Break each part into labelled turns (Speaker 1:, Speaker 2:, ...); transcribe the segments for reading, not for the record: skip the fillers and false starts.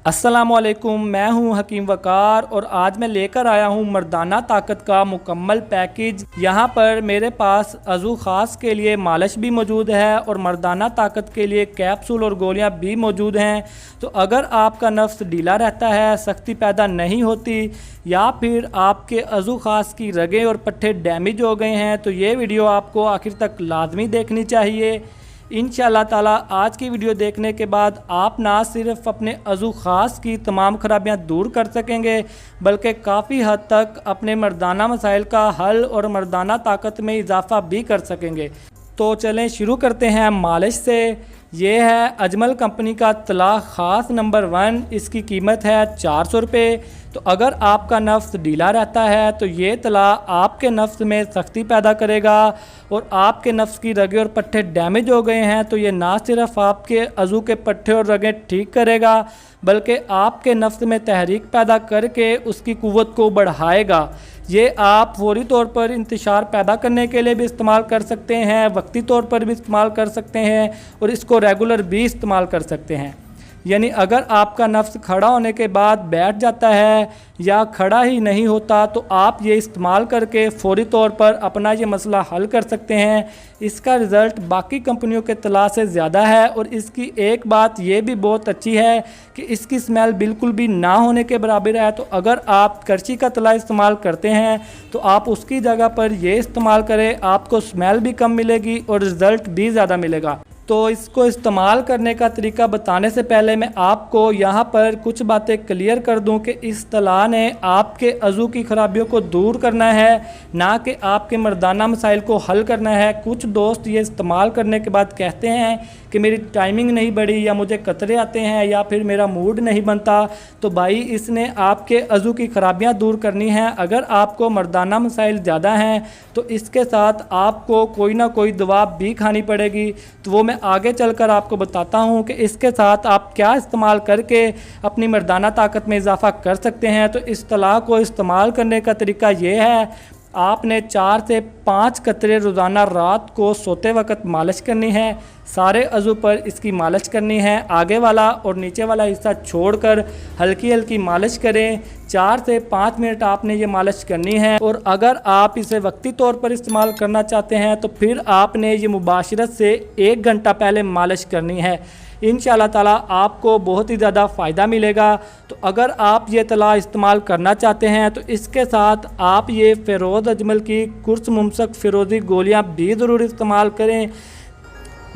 Speaker 1: अस्सलामुअलैकुम, मैं हूं हकीम वकार और आज मैं लेकर आया हूं मर्दाना ताकत का मुकम्मल पैकेज। यहां पर मेरे पास अज़ू ख़ास के लिए मालिश भी मौजूद है और मर्दाना ताकत के लिए कैप्सूल और गोलियां भी मौजूद हैं। तो अगर आपका नफ्स ढीला रहता है, सख्ती पैदा नहीं होती या फिर आपके अज़ू ख़ास की रगें और पट्टे डैमेज हो गए हैं तो ये वीडियो आपको आखिर तक लाजमी देखनी चाहिए। इंशाअल्लाह ताला आज की वीडियो देखने के बाद आप ना सिर्फ अपने अज़ू ख़ास की तमाम खराबियां दूर कर सकेंगे बल्कि काफ़ी हद तक अपने मर्दाना मसाइल का हल और मर्दाना ताकत में इजाफ़ा भी कर सकेंगे। तो चलें शुरू करते हैं मालिश से। ये है अजमल कंपनी का तला ख़ास नंबर 1। इसकी कीमत है 400 रुपये। तो अगर आपका नफ्स ढीला रहता है तो ये तला आपके नफ्स में सख्ती पैदा करेगा और आपके नफ्स की रगें और पट्टे डैमेज हो गए हैं तो ये ना सिर्फ आपके अज़ू के पट्टे और रगें ठीक करेगा बल्कि आपके नफ्स में तहरीक पैदा करके उसकी क़ुव्वत को बढ़ाएगा। ये आप फौरी तौर पर इंतशार पैदा करने के लिए भी इस्तेमाल कर सकते हैं, वक्ती तौर पर भी इस्तेमाल कर सकते हैं और इसको रेगुलर भी इस्तेमाल कर सकते हैं। यानी अगर आपका नफ्स खड़ा होने के बाद बैठ जाता है या खड़ा ही नहीं होता तो आप ये इस्तेमाल करके फ़ौरी तौर पर अपना ये मसला हल कर सकते हैं। इसका रिज़ल्ट बाकी कंपनियों के तला से ज़्यादा है और इसकी एक बात ये भी बहुत अच्छी है कि इसकी स्मेल बिल्कुल भी ना होने के बराबर है। तो अगर आप करची का तला इस्तेमाल करते हैं तो आप उसकी जगह पर ये इस्तेमाल करें, आपको स्मेल भी कम मिलेगी और रिज़ल्ट भी ज़्यादा मिलेगा। तो इसको इस्तेमाल करने का तरीका बताने से पहले मैं आपको यहाँ पर कुछ बातें क्लियर कर दूँ कि इस तला ने आपके अज़ू की खराबियों को दूर करना है, ना कि आपके मर्दाना मसाइल को हल करना है। कुछ दोस्त ये इस्तेमाल करने के बाद कहते हैं कि मेरी टाइमिंग नहीं बढ़ी या मुझे कतरे आते हैं या फिर मेरा मूड नहीं बनता। तो भाई इसने आपके अज़ू की खराबियाँ दूर करनी हैं। अगर आपको मर्दाना मसाइल ज़्यादा हैं तो इसके साथ आपको कोई ना कोई दवा भी खानी पड़ेगी। तो वो मैं आगे चलकर आपको बताता हूँ कि इसके साथ आप क्या इस्तेमाल करके अपनी मर्दाना ताकत में इजाफ़ा कर सकते हैं। तो इस तला को इस्तेमाल करने का तरीका ये है, आपने 4 से 5 कतरे रोज़ाना रात को सोते वक्त मालिश करनी है। सारे अज़ू पर इसकी मालिश करनी है, आगे वाला और नीचे वाला हिस्सा छोड़कर हल्की हल्की मालिश करें। 4 से 5 मिनट आपने ये मालिश करनी है और अगर आप इसे वक्ती तौर पर इस्तेमाल करना चाहते हैं तो फिर आपने ये मुबाशरत से 1 घंटा पहले मालिश करनी है। इंशाअल्लाह ताला आपको बहुत ही ज़्यादा फ़ायदा मिलेगा। तो अगर आप ये तला इस्तेमाल करना चाहते हैं तो इसके साथ आप ये फ़िरोज़ अजमल की कुर्स मुमसक फ़िरोज़ी गोलियां भी ज़रूर इस्तेमाल करें।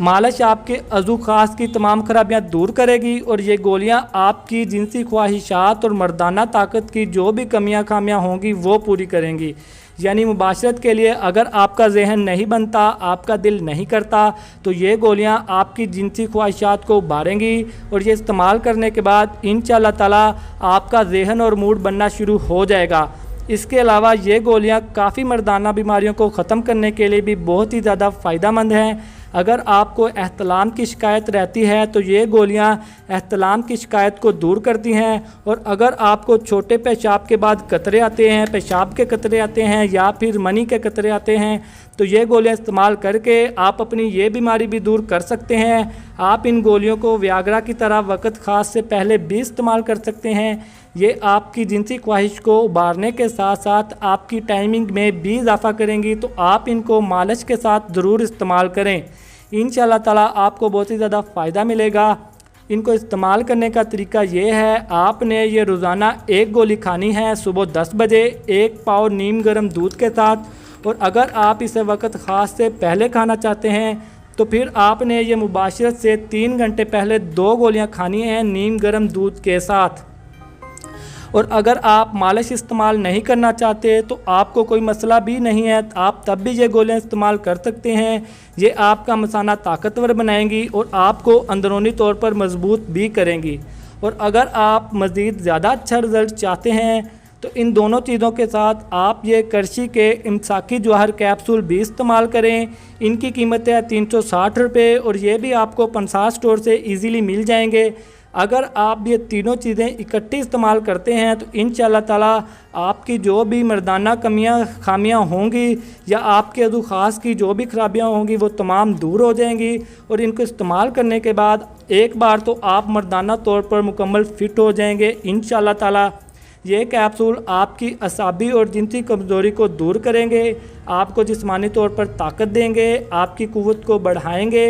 Speaker 1: मालिश आपके अज़ू ख़ास की तमाम खराबियां दूर करेगी और ये गोलियां आपकी जिनसी ख्वाहिशात और मर्दाना ताकत की जो भी कमियां खामियां होंगी वो पूरी करेंगी। यानी मुबाशरत के लिए अगर आपका जहन नहीं बनता, आपका दिल नहीं करता तो ये गोलियां आपकी जिनसी ख्वाहिशात को उभारेंगी और ये इस्तेमाल करने के बाद इंशाअल्लाह ताला आपका जहन और मूड बनना शुरू हो जाएगा। इसके अलावा ये गोलियां काफ़ी मर्दाना बीमारियों को ख़त्म करने के लिए भी बहुत ही ज़्यादा फ़ायदेमंद हैं। अगर आपको एहतलाम की शिकायत रहती है तो ये गोलियां एहतलाम की शिकायत को दूर करती हैं और अगर आपको छोटे पेशाब के बाद कतरे आते हैं, पेशाब के कतरे आते हैं या फिर मनी के कतरे आते हैं तो ये गोलियां इस्तेमाल करके आप अपनी ये बीमारी भी दूर कर सकते हैं। आप इन गोलियों को व्याग्रा की तरह वक्त ख़ास से पहले भी इस्तेमाल कर सकते हैं। ये आपकी जिनसी ख्वाहिश को उभारने के साथ साथ आपकी टाइमिंग में भी इजाफ़ा करेंगी। तो आप इनको मालिश के साथ ज़रूर इस्तेमाल करें। इंशाअल्लाह ताला आपको बहुत ही ज़्यादा फ़ायदा मिलेगा। इनको इस्तेमाल करने का तरीका ये है, आपने ये रोज़ाना 1 गोली खानी है सुबह 10 बजे 1 पाव नीम गर्म दूध के साथ। और अगर आप इसे वक्त ख़ास से पहले खाना चाहते हैं तो फिर आपने ये मुबाशरत से 3 घंटे पहले 2 गोलियां खानी हैं नीम गर्म दूध के साथ। और अगर आप मालिश इस्तेमाल नहीं करना चाहते तो आपको कोई मसला भी नहीं है, आप तब भी ये गोलियां इस्तेमाल कर सकते हैं। ये आपका मसाना ताकतवर बनाएंगी और आपको अंदरूनी तौर पर मजबूत भी करेंगी। और अगर आप मज़ीद ज़्यादा अच्छा रिज़ल्ट चाहते हैं तो इन दोनों चीज़ों के साथ आप ये करशी के इमसाकी जवाहर कैप्सूल भी इस्तेमाल करें। इनकी कीमत है 360 रुपये और ये भी आपको 50 स्टोर से ईज़िली मिल जाएंगे। अगर आप ये तीनों चीज़ें इकट्ठी इस्तेमाल करते हैं तो इंशाअल्लाह ताला आपकी जो भी मर्दाना कमियां खामियां होंगी या आपके अज़ू ख़ास की जो भी खराबियां होंगी वो तमाम दूर हो जाएंगी। और इनको इस्तेमाल करने के बाद एक बार तो आप मर्दाना तौर पर मुकम्मल फ़िट हो जाएंगे इंशाअल्लाह ताला। ये कैप्सूल आपकी असाबी और जिनसी कमज़ोरी को दूर करेंगे, आपको जिस्मानी तौर पर ताकत देंगे, आपकी क़ुव्वत को बढ़ाएंगे,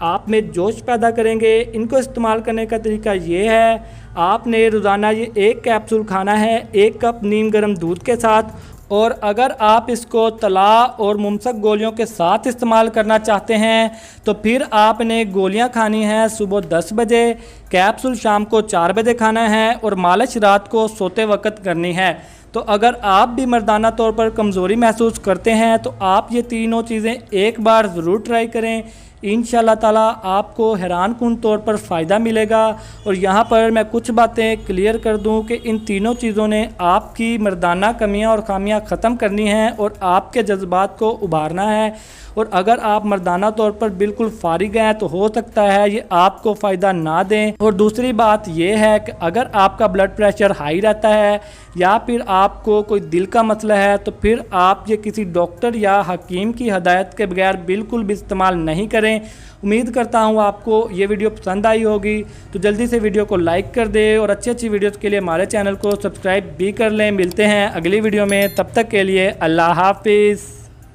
Speaker 1: आप में जोश पैदा करेंगे। इनको इस्तेमाल करने का तरीका ये है, आपने रोज़ाना ये एक कैप्सूल खाना है 1 कप नीम गर्म दूध के साथ। और अगर आप इसको तला और मुमसक गोलियों के साथ इस्तेमाल करना चाहते हैं तो फिर आपने गोलियां खानी हैं सुबह 10 बजे, कैप्सूल शाम को 4 बजे खाना है और मालिश रात को सोते वक्त करनी है। तो अगर आप भी मर्दाना तौर पर कमज़ोरी महसूस करते हैं तो आप ये तीनों चीज़ें एक बार ज़रूर ट्राई करें। इंशाअल्लाह ताला आपको हैरानकुन तौर पर फ़ायदा मिलेगा। और यहाँ पर मैं कुछ बातें क्लियर कर दूँ कि इन तीनों चीज़ों ने आपकी मर्दाना कमियां और खामियां ख़त्म करनी हैं और आपके जज्बात को उभारना है। और अगर आप मर्दाना तौर पर बिल्कुल फारिग हैं तो हो सकता है ये आपको फ़ायदा ना दें। और दूसरी बात ये है कि अगर आपका ब्लड प्रेशर हाई रहता है या फिर आपको कोई दिल का मसला है तो फिर आप ये किसी डॉक्टर या हकीम की हदायत के बगैर बिल्कुल भी इस्तेमाल नहीं करें। उम्मीद करता हूँ आपको ये वीडियो पसंद आई होगी, तो जल्दी से वीडियो को लाइक कर दें और अच्छी वीडियोज़ के लिए हमारे चैनल को सब्सक्राइब भी कर लें। मिलते हैं अगली वीडियो में, तब तक के लिए अल्लाह हाफिज़।